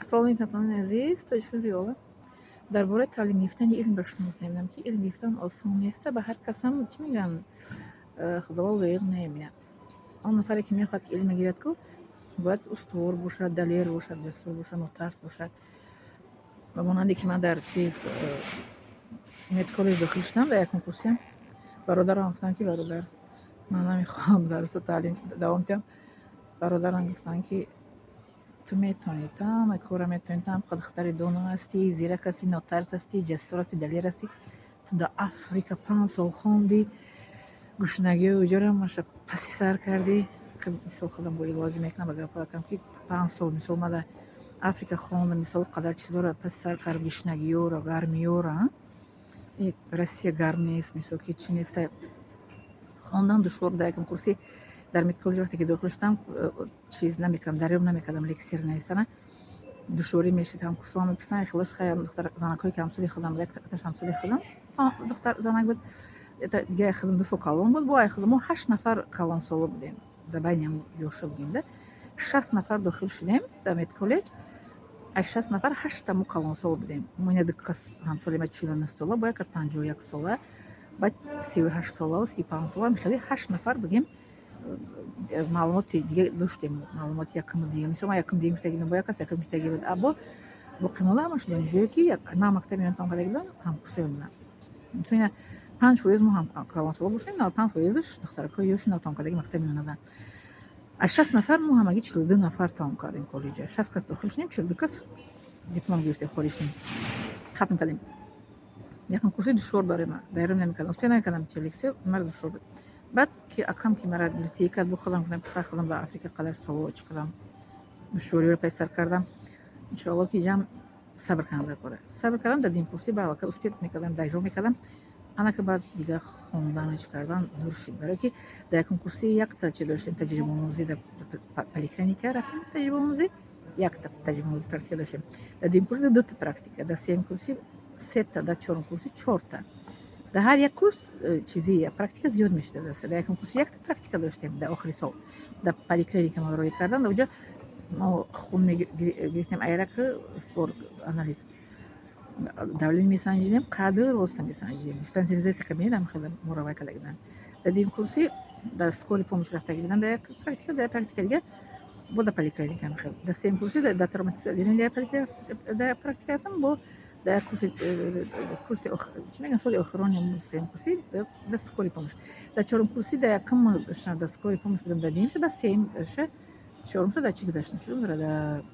салом меҳмонони азиз, тоҷикуни риёла. Дар бораи таълим гирифтани илм ба шумо мегӯям, ки илм гирифтан осон неста. Ба ҳар кас ҳам чӣ мегӯян, худованд лоиқ намеояд. Он нафаре ки мехоҳад ки илм гирад ку бояд устувор бошад, далер бошад, ҷасур бошад, нотарс бошад. ба монанде ки ман дар медколлеҷ дохил шудам, дар якум курсиям бародарам гуфтанд ки бародар, ман намехоҳам дарсу таълим давом диҳам. Бародарам гуфтанд ки ту метавонӣ, тамоми корро метавонӣ, там духтари доно ҳастӣ, зирак ҳастӣ, нотарс ҳастӣ, ҷасур ҳастӣ, далер ҳастӣ. Ту дар Африка 5 сол хонди, гушнагию уҷора маша паси сар кардӣ. Мисол худам бо иловагӣ мекунам ба гапҳоятам ки 5 сол мисол ман дар Африка хондам, мисол қадар чизоро паси сар кардам, гушнагиёро, гармиёро. Россия гарм нест, мисол ки чӣ неста. Хондан душвор дар якум курси дар медколлеҷ вақте ки дохил шудам, чиз намекардам, дарём намекардам лексия нависана. Душворӣ мешид, ҳамкурсован мепурсиданд хилош хай духтар занакҳое ки ҳамсоли худам, як ҳамсоли худам духтар занак буд, дига худам 2 сол калон буд. Бо худам мо 8 нафар калонсола будем, дар байни ҳам ёша будем да. 60 нафар дохил шудем дар медколлеҷ. Аз 60 нафар 8 та мо калонсол будем. Мо ина ду кас ҳамсоли ма 49 сола, бо як кас 51 сола, баъд 38 сола, 35 сола, хеле 8 нафар будем. Маълумоти дига доштем, маълумоти якуму дигам. Мисол ман якум дигам хитаги будам, бо як кас якум хитаги буд. Або боқимола ҳамааш донишҷӯе ки на мактаби ман тамом карда будам, ҳамкурсоям буданд. Мисол ина 5% мо ҳам калонсола бошем, 95% духтаракҳои ёши натамомкардаги мактаби ман буданд. Аз 60 нафар мо ҳамагӣ 42 нафар тамом кардем коллеҷа. 60 кас дохил шудем, 42 кас диплом гирифтем, хориҷ шудем, хатм кардем. Якум курси душвор барои ман, дарём намекардам, успеҳ намекардам чӣ лексия, мара душвор буд. Баъд ки акам ки мара дилтиҳӣ кард, бо худам гуфтам ки худам ба Африка қадар солҳо чӣ қадам душвориҳоро паси сар кардам. Иншоалло ки ҷам сабр кардам дар кора. Сабр кардам, дар дим курси балака успеҳ мекардам, дайро мекардам. Ана ки баъд дига хондан чӣ кардан зур шид. Барое ки дар якум курси якта чӣ доштем, таҷрибаомӯзӣ дар поликлиника рафтем, таҷрибаомӯзӣ, якта таҷрибаомӯзӣ практика доштем. Дар дуюм курси 2 та практика, дар сеюм курси 3 та, дар чорум курси 4 та. Дар ҳар як курс чизи практика зиёд мешуда. Дар якум курси якта практика доштем дар охири сол. Дар поликлиника мо рой кардан, дар уҷа мо хун мегирифтем, айрак спор анализ, давление месанҷидем, қадр воста месанҷидем, диспансеризация кабинетам хеле муровай кардаги буданд. Дар дуюм курси дар скори помощ рафтаги будам, дар як практика, дар практика дига бо дар поликлиника мехел. Дар сеюм курси дар травматизация дар практика рафтам, бо дар як курси чӣ мегӯянд, соли охирони сеюм курси дар скори помощ. Дар чорум курси дар якум дар скори помощ будам, дар дуюм дар сеюм чорум дар чӣ гузаштам, чӣ гузарад,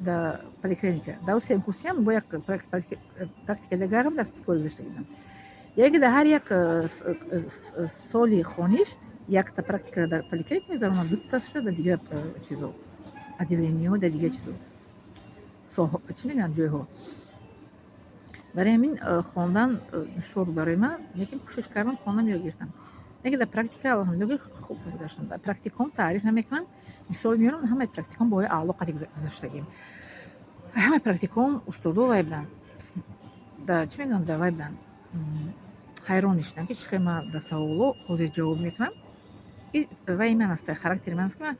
дар поликлиника. Дар сеюм курсиам бо як практика дигарам дар скори гузашта будам. Яке дар ҳар як соли хониш якта практикаро дар поликлиника мегузаронам, 2 ташро дар дига чизо отделениҳо, дар дига чизо соҳо, чӣ мегӯянд, ҷойҳо. Барои ҳамин хондан душвор барои ман, лекин кӯшиш кардам, хондам, ёд гирифтам. Яке дар практика алҳамдулиллаҳ хуб гузаштам. Дар практикум таъриф намекунам, мисол меорам, ҳамаи практикум бо ои аъло қади гузаштагим. Ҳамаи практикум устодо вай буданд, дар чӣ мегӯянд, дар вай буданд, ҳайрон шудам ки чӣ хеле ман дар саволҳо ҳозир ҷавоб мекунам. Вай ман аст, характери ман аст ки ман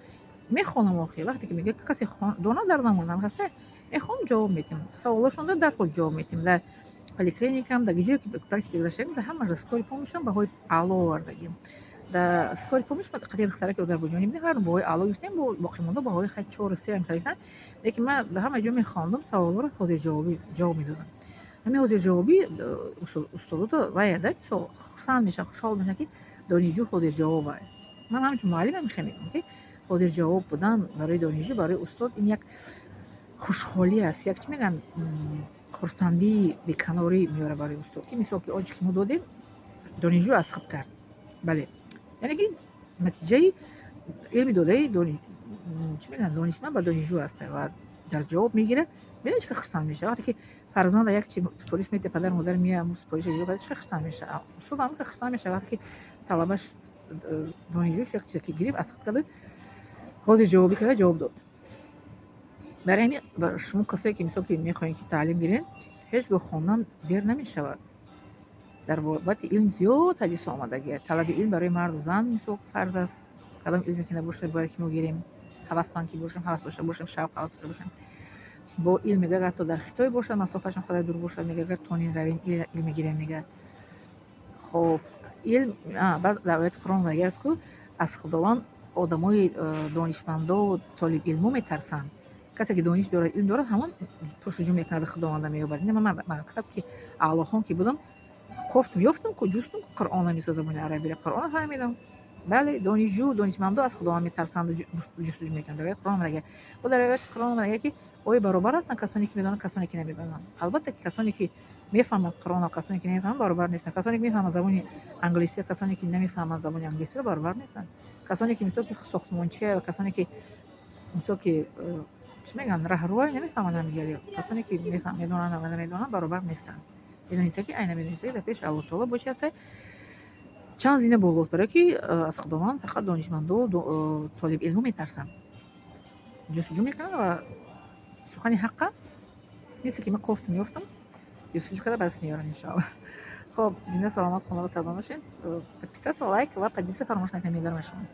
мехонам. Охир вақте ки мега касе дона дар намонам ҳаста, мехонам, ҷавоб медиҳам, саволашонро дарҳол ҷавоб медиҳам. Дар поликлиникам, дар ҷое ки практика гузаштагим, дар ҳамаҷо скори помощам баҳои аъло овардагим. Дар скори помощ қади духтараки озарбойҷонӣ будем, ҳар баҳои аъло гирифтем, бо боқимонда баҳои хай 4-3 гирифтан. Лекин ман дар ҳама ҷо мехондам, саволҳоро ҳозирҷавобӣ ҷавоб медодам. ҳамин ҳозирҷавобӣ устодото вай ада мисол хурсанд мешаванд, хушҳол мешаванд ки донишҷӯ ҳозирҷавоб ай. Ман ҳамчун муаллимам мехоҳам мегӯям ки ҳозирҷавоб будан барои донишҷӯ, барои устод ин як хушҳолӣ аст, як чӣ мегӯянд, хурсандии беканорӣ меорад барои устод, ки мисол ки он чӣ ки мо додем, донишҷӯ аз худ кард. Бале, яъне ки натиҷаи илми додаи чӣ мегӯянд, донишманд ба донишҷӯ аст ва дар ҷавоб мегирад. Бинед чӣ хурсанд мешавад вақте ки фарзанда як чӣ супориш медиҳад, падару модар меояд, супориша гирифта, чӣ хурсанд мешавад. Устод ҳам хурсанд мешавад вақте ки талабаш, донишҷӯш як чизе ки гирифт, аз худ карда, ҳозирҷавобӣ карда ҷавоб дод. Барои ҳамин ба шумо касое ки мисол ки мехоҳед ки таълим гиред, ҳеҷ гоҳ хондан дер намешавад. Дар бобати илм зиёд ҳадису омадагиаст. Талаби илм барои марду зан мисол фарз аст. Кадом илме ки набошад, бояд ки мо гирем. ҳавасманд ки бошем, ҳавас дошта бошем, шавқ ҳавас дошта бошем бо илм. Мега агар то дар Хитой бошад, масофашам қадар дур бошад, мега агар тонин равем илм мегирем, мега хоб илм баъд дар ояти Қуръон омадагааст ку аз Худованд одамои донишмандо толибилму метарсанд. касе ки дониш дорад, илм дорад, ҳамон пурсуҷӯ мекунад худованда меёбад. Ин мақсад ки аълохон ки будам кофтум ёфтам ку ҷустум ку Қуръона мисо забони арабиро Қуръона фаҳмидам. бале донишҷӯ донишмандо аз Худованд метарсанду ҷустуҷӯ мекунанд. дар ояти Қуръон омадага бо дар ояти Қуръон омадага ки оё баробар ҳастанд касоне ки медонанд, касоне ки намедонанд. албатта ки касоне ки мефаҳманд Қуръонро, касоне ки намефаҳманд баробар нестанд. касоне ки мефаҳманд забони англисӣ, касоне ки намефаҳманд забони англисиро баробар нестанд. касоне ки мисол ки сохтмончия, касоне ки мисол ки чӣ мегӯянд раҳрӯи намефаҳманд ҳамдигаро, касоне ки медонанд ва намедонанд баробар нестанд. медониста ки айна медониста ки дар пеши Аллоҳ таоло боши аст чанд зина болост, барое ки аз Худованд фақат донишманду толибилму метарсанд, ҷустуҷӯ мекунанд ва сухани ҳаққа мисли ки ман кофтум ёфтам ҷустуҷӯ карда ба даст меёрам иншоаллоҳ. хоб, зинда саломат хонавод сарбаланд бошед. подписаться, лайк ва подписаться фаромӯш накунед. медарам аз шумо.